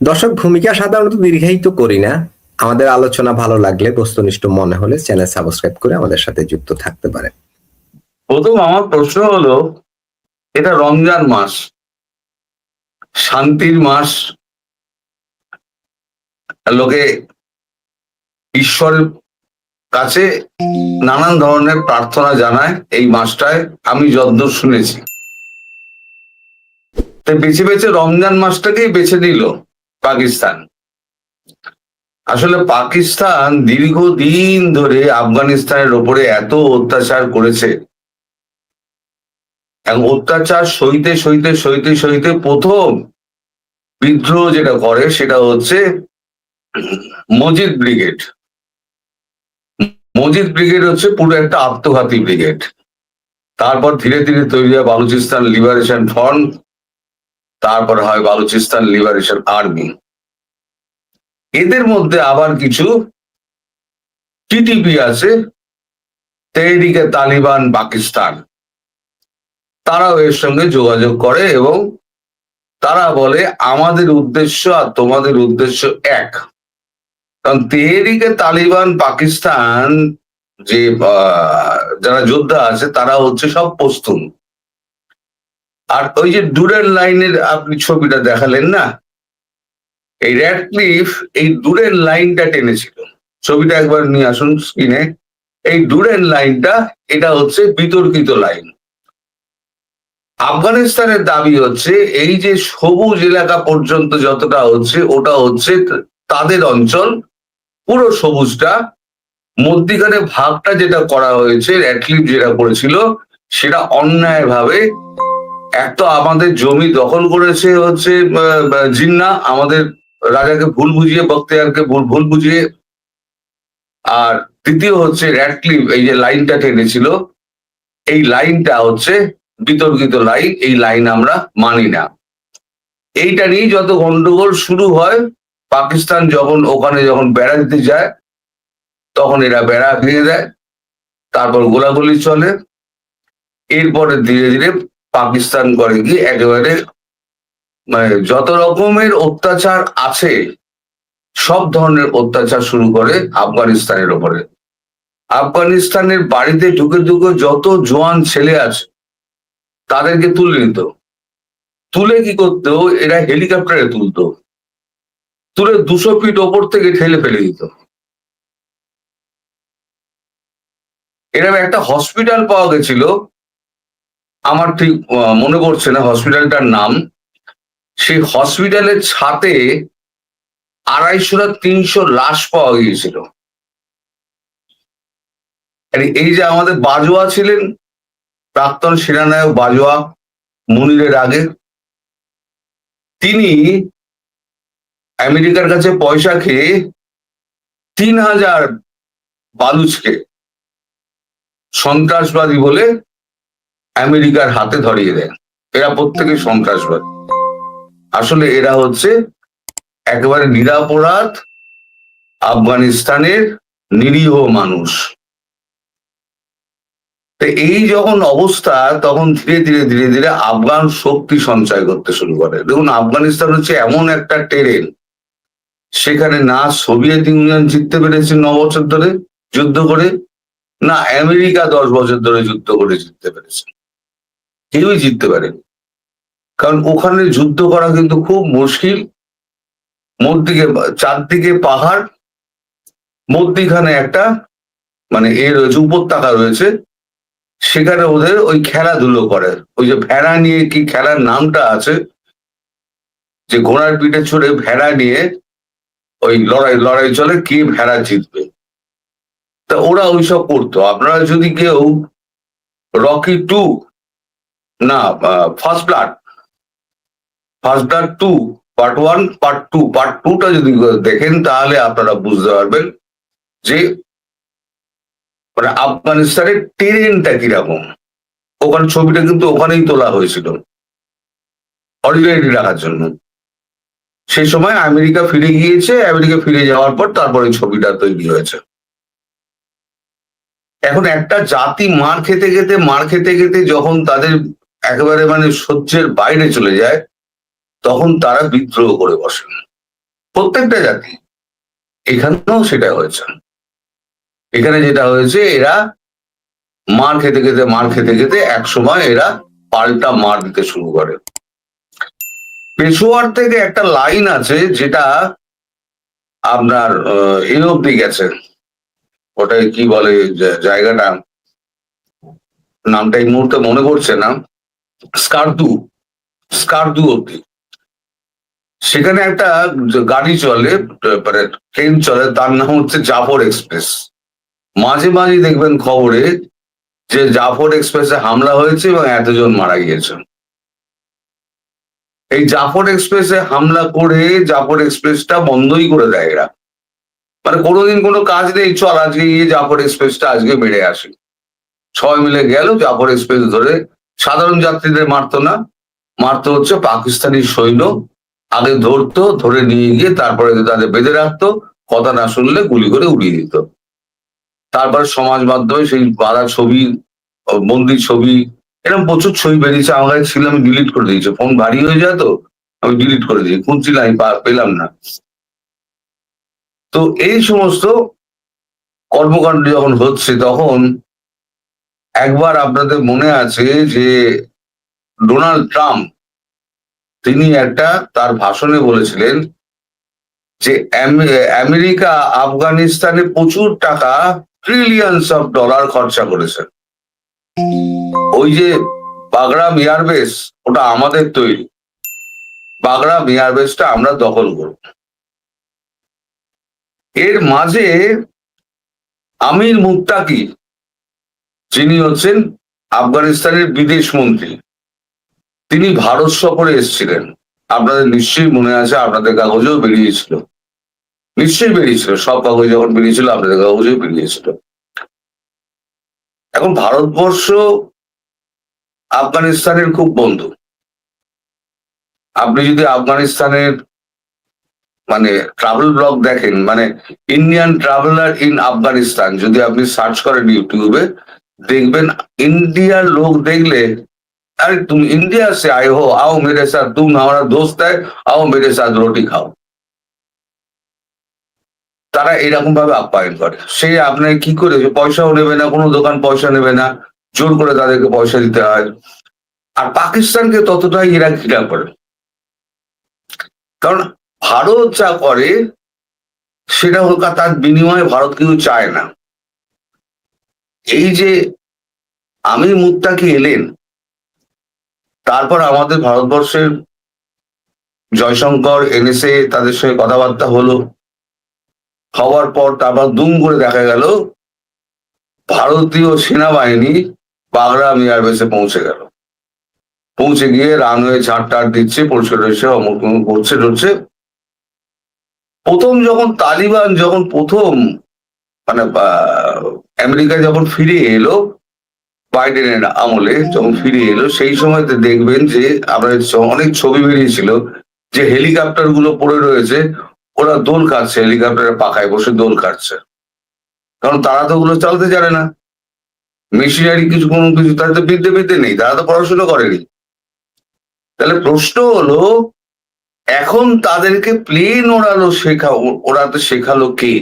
দর্শক, ভূমিকা সাধারণত দীর্ঘায়িত করি না। আমাদের আলোচনা ভালো লাগলে, বস্তুনিষ্ঠ মনে হলে চ্যানেল সাবস্ক্রাইব করে আমাদের সাথে যুক্ত থাকতে পারেন। প্রথম আমার প্রশ্ন হলো, এটা রমজান মাস, শান্তির মাস, লোকে ঈশ্বরের কাছে নানান ধরনের প্রার্থনা জানায় এই মাসটায়, আমি যতদূর শুনেছি। তো বেছে বেছে রমজান মাসটাকেই বেছে নিল পাকিস্তান। আসলে পাকিস্তান দীর্ঘদিন ধরে আফগানিস্তানের ওপরে এত অত্যাচার করেছে, এবং অত্যাচার সইতে সইতে সইতে সইতে প্রথম বিদ্রোহ যেটা করে সেটা হচ্ছে মজিদ ব্রিগেড। মজিদ ব্রিগেড হচ্ছে পুরো একটা আত্মঘাতী ব্রিগেড। তারপর ধীরে ধীরে তৈরি হয় বালুচিস্তান লিবারেশন ফ্রন্ট, তারপর হয় বালুচিস্তান লিবারেশন আর্মি। এদের মধ্যে আবার কিছু টিটিপি আছে, তেহরিকে তালিবান পাকিস্তান, তারাও এর সঙ্গে যোগাযোগ করে এবং তারা বলে আমাদের উদ্দেশ্য আর তোমাদের উদ্দেশ্য এক। কারণ তেহরিকে তালিবান পাকিস্তান যে যারা যোদ্ধা আছে তারা হচ্ছে সব পশতুন। আর ওই যে ডুরেল লাইনের আপনি ছবিটা দেখালেন না, এই র্যাডক্লিফ এই ডুরেল লাইনটা টেনেছিল। ছবিটা একবার নিয়ে আসুন স্ক্রিনে। এই ডুরেল লাইনটা, এটা হচ্ছে বিতর্কিত লাইন। আফগানিস্তানের দাবি হচ্ছে এই যে সবুজ এলাকা পর্যন্ত যতটা হচ্ছে ওটা হচ্ছে তাদের অঞ্চল, পুরো সবুজটা। মধ্যিখানে ভাগটা যেটা করা হয়েছে, র্যাডক্লিফ যেটা করেছিল, সেটা অন্যায়ভাবে এক তো আমাদের জমি দখল করেছে হচ্ছে জিন্না, আমাদের রাজাকে ভুল বুঝিয়ে, বখতিয়ারকে ভুল বুঝিয়ে। আর দ্বিতীয় হচ্ছে র্যাডক্লিফ এই যে লাইনটা টেনেছিল, এই লাইনটা হচ্ছে বিতর্কিত লাইন, এই লাইন আমরা মানি না। এইটা নিয়ে যত গন্ডগোল শুরু হয়, পাকিস্তান ওখানে যখন বেড়া দিতে যায় তখন এরা বেড়া ভেঙে দেয়, তারপর গোলাগুলি চলে। এরপরে ধীরে ধীরে পাকিস্তান করে কি একেবারে মানে যত রকমের অত্যাচার আছে সব ধরনের অত্যাচার শুরু করে আফগানিস্তানের ওপরে। আফগানিস্তানের বাড়িতে ঢুকে ঢুকে যত জোয়ান ছেলে আছে তাদেরকে তুলে নিত। তুলে কি করতো, এরা হেলিকপ্টারে তুলতো, তুলে 200 ফিট ওপর থেকে ঠেলে ফেলে দিত। এরকম একটা হসপিটাল পাওয়া গেছিল, আমার ঠিক মনে পড়ছে না হসপিটালটার নাম। সেই হসপিটালের ছাদে 250 না 300 লাশ পাওয়া গিয়েছিল। এই যে আমাদের বাজওয়া ছিলেন, প্রাক্তন সেনানায়ক বাজওয়া, মুনিরের আগে, তিনি আমেরিকার কাছে পয়সা খেয়ে 3000 বালুচকে সন্ত্রাসবাদী বলে আমেরিকার হাতে ধরিয়ে দেন। এরা প্রত্যেকে সন্ত্রাসবাদী, আসলে এরা হচ্ছে একেবারে নিরাপরাধ আফগানিস্তানের নিরীহ মানুষ। তো এই যখন অবস্থা, তখন ধীরে ধীরে ধীরে ধীরে আফগান শক্তি সঞ্চয় করতে শুরু করে। দেখুন, আফগানিস্তান হচ্ছে এমন একটা টেরেন, সেখানে না সোভিয়েত ইউনিয়ন জিততে পেরেছে 9 বছর ধরে যুদ্ধ করে, না আমেরিকা 10 বছর ধরে যুদ্ধ করে জিততে পেরেছে, কেউই জিততে পারেনি। কারণ ওখানে যুদ্ধ করা কিন্তু খুব মুশকিল। চারদিকে পাহাড়, মধ্যিখানে একটা মানে রয়েছে উপত্যকা রয়েছে, সেখানে ওদের ওই খেলাধুলো করে। ওই যে ভেড়া নিয়ে কি খেলার নামটা আছে, যে ঘোড়ার পিঠে চড়ে ভেড়া নিয়ে ওই লড়াই চলে, কে ভেড়া জিতবে। তা ওরা ওইসব করতো। আপনারা যদি কেউ রকি 2 না ফার্স্ট ব্লাড 2 পার্ট 1 পার্ট 2টা যদি দেখেন, তাহলে আপনারা বুঝতে পারবেন যে মানে আফগানিস্তানের টেরেনটা কিরকম। ওখানে ছবিটা কিন্তু ওখানেই তোলা হয়েছিল অরিজিনালিটি রাখার জন্য। সেই সময় আমেরিকা ফিরে গিয়েছে, আমেরিকা ফিরে যাওয়ার পর তারপরে ছবিটা তৈরি হয়েছে। এখন একটা জাতি মার খেতে খেতে যখন তাদের একেবারে মানে সহ্যের বাইরে চলে যায়, তখন তারা বিদ্রোহ করে বসে। প্রত্যেকটা জাতি। এখানেও সেটা হয়েছে। এখানে যেটা হয়েছে, এরা মার খেতে খেতে এক সময় এরা পাল্টা মার দিতে শুরু করে। পেশোয়ার থেকে একটা লাইন আছে যেটা আপনার এ অব্দি গেছে, ওটাকে কি বলে জায়গাটা, নামটা এই মুহূর্তে মনে পড়ছে না, স্কারদু, স্কারদু অব্দি। সেখানে একটা গাড়ি চলে, মানে ট্রেন চলে, তার নাম হচ্ছে জাফর এক্সপ্রেস। মাঝে মাঝে দেখবেন খবরে যে জাফর এক্সপ্রেসে হামলা হয়েছে এবং এতজন মারা গিয়েছে। এই জাফর এক্সপ্রেসে হামলা করে জাফর এক্সপ্রেসটা বন্ধই করে দেয় এরা। মানে কোনোদিন কোনো কাজ নেই, চল আজকে গিয়ে জাফর এক্সপ্রেসটা আজকে মেরে আসি। সবাই মিলে গেল জাফর এক্সপ্রেস ধরে। সাধারণ যাত্রীদের মারতো না, মারতো হচ্ছে পাকিস্তানি সৈন্য। আগে ধরতো, ধরে নিয়ে গিয়ে তারপরে তাদের বেঁধে রাখতো, কথা না শুনলে গুলি করে উড়িয়ে দিত। তারপরে সমাজ মাধ্যমে সেই বাঁধা ছবি, বন্দির ছবি, এরকম প্রচুর ছবি বেরিয়েছে। আমার কাছে ছিল, আমি ডিলিট করে দিয়েছি, ফোন ভারী হয়ে যায় তো আমি ডিলিট করে দিয়েছি, খুঁজছিলাম আমি পেলাম না। তো এই সমস্ত কর্মকাণ্ড যখন হচ্ছে, তখন একবার আপনাদের মনে আছে যে ডোনাল্ড ট্রাম্প, তিনি একটা তার ভাষণে বলেছিলেন যে আমেরিকা আফগানিস্তানে প্রচুর টাকা, ট্রিলিয়নস অফ ডলার খরচা করেছে। ওই যে বাগরাম এয়ারবেস, ওটা আমাদের তৈরি, বাগরাম এয়ারবেসটা আমরা দখল করব। এর মাঝে আমির মুত্তাকি, যিনি হচ্ছেন আফগানিস্তানের বিদেশ মন্ত্রী, তিনি ভারত সফরে এসেছিলেন। আপনাদের নিশ্চয়ই মনে আছে, আপনাদের কাগজেও বেরিয়েছিল, নিশ্চয়ই বেরিয়েছিল, সব কাগজ যখন বেরিয়েছিল আপনাদের কাগজেও বেরিয়েছিল। এখন ভারতবর্ষ আফগানিস্তানের খুব বন্ধু। আপনি যদি আফগানিস্তানের মানে ট্রাভেল ব্লগ দেখেন, মানে ইন্ডিয়ান ট্রাভেলার ইন আফগানিস্তান, যদি আপনি সার্চ করেন ইউটিউবে, দেখবেন ইন্ডিয়ার লোক দেখলে, अरे तुम इंडिया से आए हो, आओ मेरे साथ, तुम हमारा दोस्त है, आओ मेरे साथ रोटी खाओ। তারা এরকম ভাবে আপ্যায়ন করে। সে আপনাকে কি করে, পয়সাও নেবে না, কোনো দোকান পয়সা নেবে না, জোর করে তাদেরকে পয়সা দিতে হয়। আর পাকিস্তানকে ততটাই এরা ঘৃণা করে, কারণ ভারত যা করে সেটা হোক, তার বিনিময়ে ভারত কিন্তু চায় না। এই যে আমির মুত্তাকি এলেন, তারপর আমাদের ভারতবর্ষের জয়শঙ্কর, এনএসএ, তাদের সঙ্গে কথাবার্তা হলো, হওয়ার পর তারপর দুম করে দেখা গেল ভারতীয় সেনাবাহিনী বাগরাম এয়ারবেসে পৌঁছে গেল। পৌঁছে গিয়ে রানওয়ে ঝাড় টাড় দিচ্ছে, পরিষ্কার অমুক করছে টরছে। প্রথম যখন তালিবান যখন প্রথম মানে আমেরিকা যখন ফিরে এলো, বাইডেনের আমলে যখন ফিরে এলো, সেই সময় দেখবেন যে আমরা অনেক ছবি বেরিয়েছিল যে হেলিকপ্টার গুলো পড়ে রয়েছে, ওরা দোল খাচ্ছে, হেলিকপ্টারের পাখায় বসে দোল খাচ্ছে, কারণ তারা তো ওগুলো চালাতে জানে না, মেশিনারি কিছু কোনো কিছু তাদের তো বিদ্যে নেই, তারা তো পড়াশোনা করেনি। তাহলে প্রশ্ন হলো, এখন তাদেরকে প্লেন ওড়াতে শেখালো কে?